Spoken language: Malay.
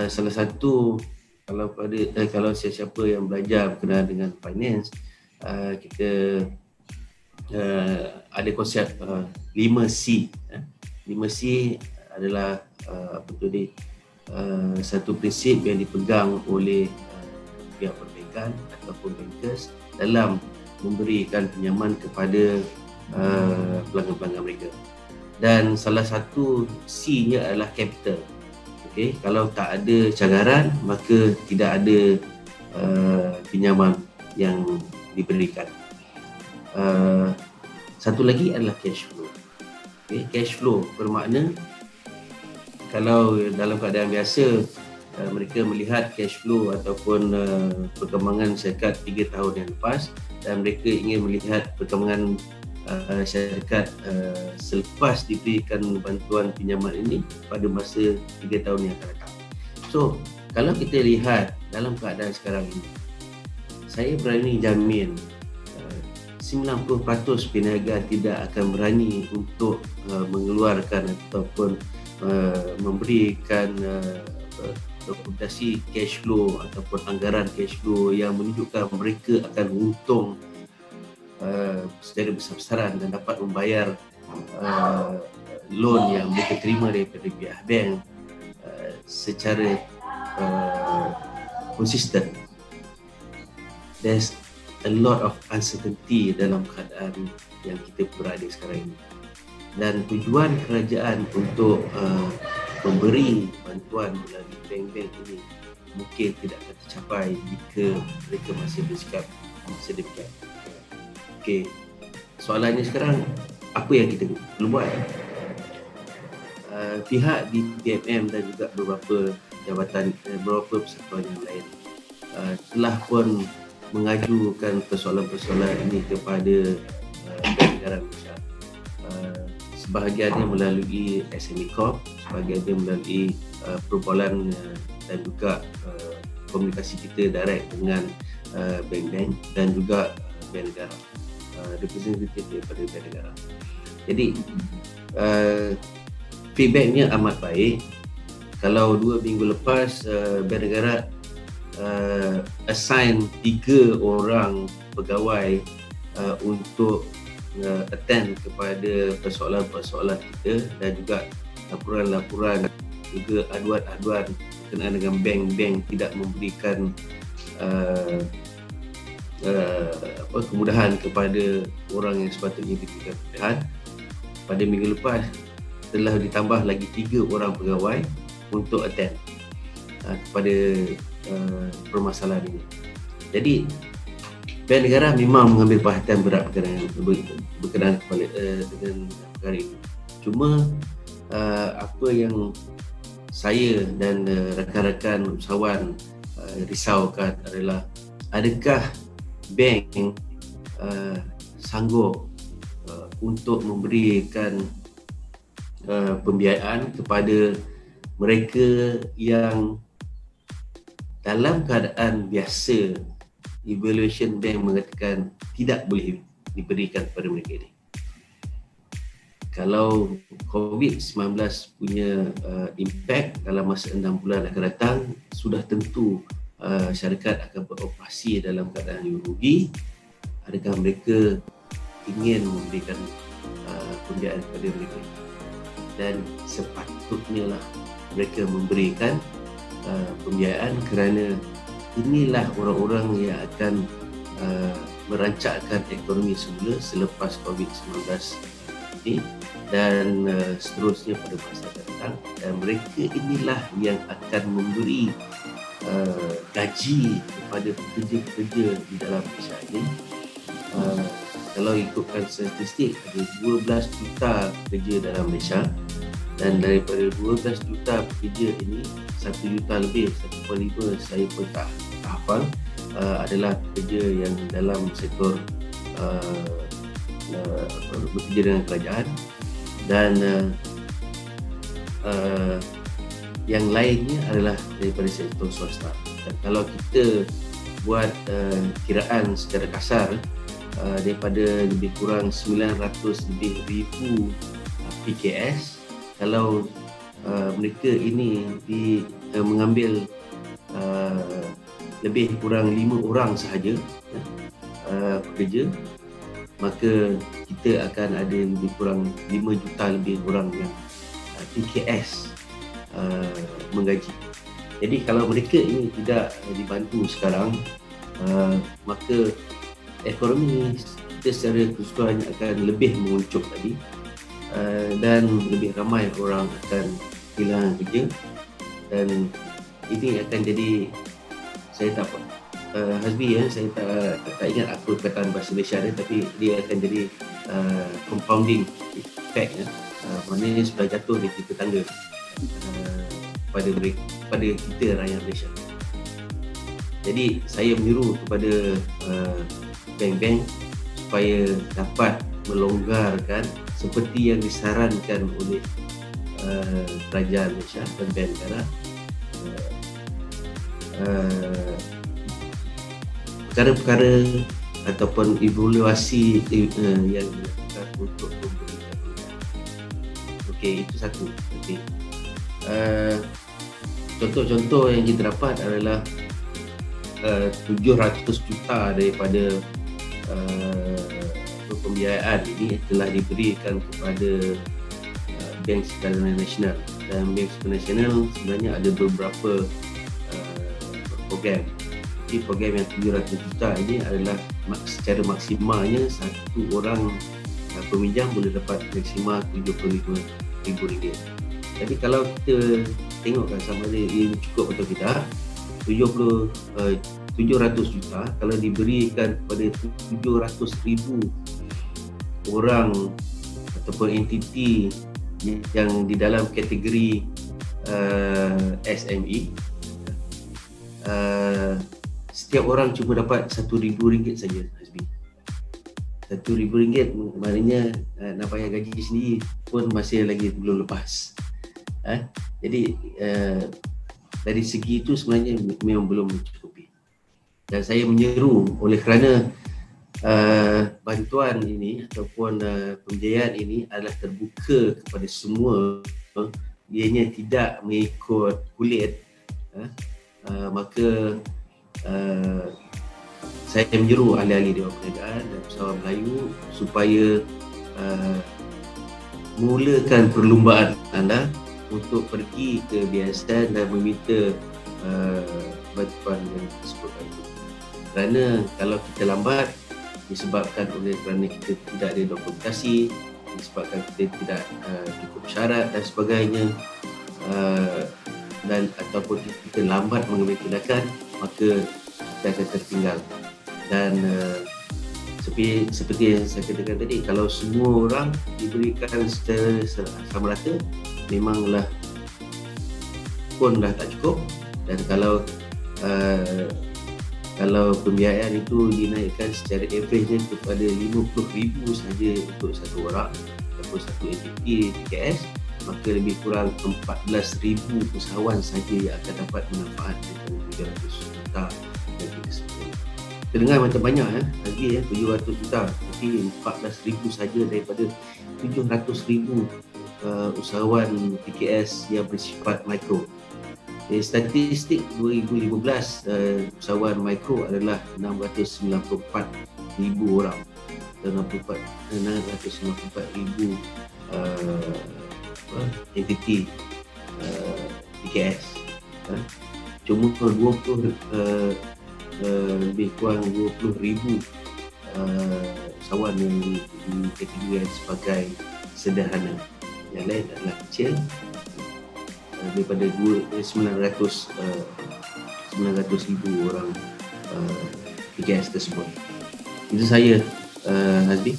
Salah satu kalau siapa yang belajar berkenaan dengan finance, kita ada konsep 5C. 5C adalah satu prinsip yang dipegang oleh pihak perbankan ataupun bankers dalam memberikan pinjaman kepada pelanggan-pelanggan mereka. Dan salah satu C-nya adalah capital. Okay, kalau tak ada cagaran, maka tidak ada pinjaman yang diberikan. Satu lagi adalah cash flow. Okay, cash flow bermakna kalau dalam keadaan biasa mereka melihat cash flow ataupun perkembangan syarikat 3 tahun yang lepas, dan mereka ingin melihat perkembangan syarikat selepas diberikan bantuan pinjaman ini pada masa 3 tahun yang akan datang. So, kalau kita lihat dalam keadaan sekarang ini, saya berani jamin 90% peniaga tidak akan berani untuk mengeluarkan ataupun memberikan dokumentasi cash flow ataupun anggaran cash flow yang menunjukkan mereka akan untung secara besar-besaran dan dapat membayar loan yang mereka terima daripada pihak bank secara konsisten. There's a lot of uncertainty dalam keadaan yang kita berada sekarang ini, dan tujuan kerajaan untuk memberi bantuan melalui bank-bank ini mungkin tidak akan tercapai jika mereka masih bersikap sedemikian. Okey, soalannya sekarang, apa yang kita perlu buat? Pihak di PMM dan juga beberapa jabatan, beberapa persatuan yang lain telah pun mengajukan persoalan-persoalan ini kepada negara Malaysia. Sebahagiannya melalui SME Corp, sebahagiannya melalui perbualan dan juga komunikasi kita direct dengan bank-bank dan juga bank negara, representatif daripada bank negara. Jadi feedbacknya amat baik. Kalau 2 minggu lepas bank negara assign 3 orang pegawai untuk attend kepada persoalan-persoalan kita dan juga laporan-laporan, juga aduan-aduan berkenaan dengan bank-bank tidak memberikan kemudahan kepada orang yang sepatutnya diberikan kemudahan. Pada minggu lepas telah ditambah lagi 3 orang pegawai untuk attend kepada permasalahan ini. Jadi bank negara memang mengambil perhatian berat berkenaan dengan perkara ini. Cuma apa yang saya dan rakan-rakan usahawan risaukan adalah, adakah bank sanggup untuk memberikan pembiayaan kepada mereka yang dalam keadaan biasa evaluation bank mengatakan tidak boleh diberikan kepada mereka ini. Kalau COVID-19 punya impact dalam masa 6 bulan akan datang, sudah tentu syarikat akan beroperasi dalam keadaan yang rugi. Adakah mereka ingin memberikan pembiayaan kepada mereka? Dan sepatutnya lah mereka memberikan pembiayaan, kerana inilah orang-orang yang akan merancangkan ekonomi semula selepas COVID-19 ini dan seterusnya pada masa akan datang, dan mereka inilah yang akan memberi gaji kepada pekerja-pekerja di dalam Malaysia ini. Kalau ikutkan statistik, ada 12 juta pekerja dalam Malaysia, dan daripada 12 juta pekerja ini 1 juta lebih, 1.5 saya pun tak hafal, adalah pekerja yang dalam sektor bekerja dengan kerajaan, dan yang lainnya adalah daripada sektor swasta. Dan kalau kita buat kiraan secara kasar, daripada lebih kurang 900 lebih ribu PKS, kalau mereka ini mengambil lebih kurang 5 orang sahaja pekerja, maka kita akan ada lebih kurang 5 juta lebih orang yang PKS menggaji. Jadi kalau mereka ini tidak dibantu sekarang, maka ekonomi kita secara keseluruhan akan lebih menguncup tadi, dan lebih ramai orang akan kehilangan kerja, dan ini akan jadi, saya tak Hazbi, saya tak ingat apa perkataan bahasa Malaysia dia, tapi dia akan jadi compounding effect, maknanya sudah jatuh di tiga tangga pada kita rakyat Malaysia. Jadi saya menyeru kepada bank-bank supaya dapat melonggarkan seperti yang disarankan oleh Kerajaan Malaysia dan Bank Negara, perkara-perkara ataupun evaluasi yang dilakukan untuk memberikan peluang. Okey, itu satu. Okey. Contoh-contoh yang kita dapat adalah 700 juta daripada pembiayaan ini telah diberikan kepada Bank Skala Nasional, dan Bank Skala Nasional sebenarnya ada beberapa program. Jadi program yang 700 juta ini adalah secara maksimalnya satu orang peminjam boleh dapat maksimal RM75,000. Jadi kalau kita tengokkan sama ada ia cukup atau tidak, 700 juta kalau diberikan kepada 700,000 orang ataupun entiti yang di dalam kategori SME, setiap orang cuma dapat RM1,000 saja, Hazbi. RM1,000 maknanya nak bayar gaji sendiri pun masih lagi belum lepas. Jadi dari segi itu sebenarnya memang belum mencukupi. Dan saya menyeru, oleh kerana bantuan ini ataupun pembiayaan ini adalah terbuka kepada semua, ianya tidak mengikut kulit, maka saya menyeru ahli-ahli Dewan Perniagaan dan Usahawan Melayu supaya mulakan perlumbaan anda untuk pergi ke BSN dan meminta bantuan yang tersebut itu. Kerana kalau kita lambat, disebabkan oleh kerana kita tidak ada dokumentasi, disebabkan kita tidak cukup syarat dan sebagainya, dan ataupun kita lambat mengambil tindakan, maka kita akan tertinggal. Dan seperti yang saya katakan tadi, kalau semua orang diberikan secara sama rata, memanglah pun dah tak cukup. Dan kalau pembiayaan itu dinaikkan secara average kepada RM50,000 saja untuk satu orang ataupun satu entiti PKS, maka lebih kurang 14,000 usahawan saja yang akan dapat manfaat daripada 700 juta yang kita sebutkan. Terdengar macam banyak lagi 700 juta, tapi 14,000 saja daripada 700,000 usahawan PKS yang bersifat mikro. Statistik 2015 usahawan mikro adalah 694,000 orang, 694,000 entiti PKS. Cuma 20 lebih kurang 20,000 usahawan yang dikategorikan sebagai sederhana. Yang lain adalah kecil, daripada 900,000 orang PKS tersebut. Itu saya, Hazbi.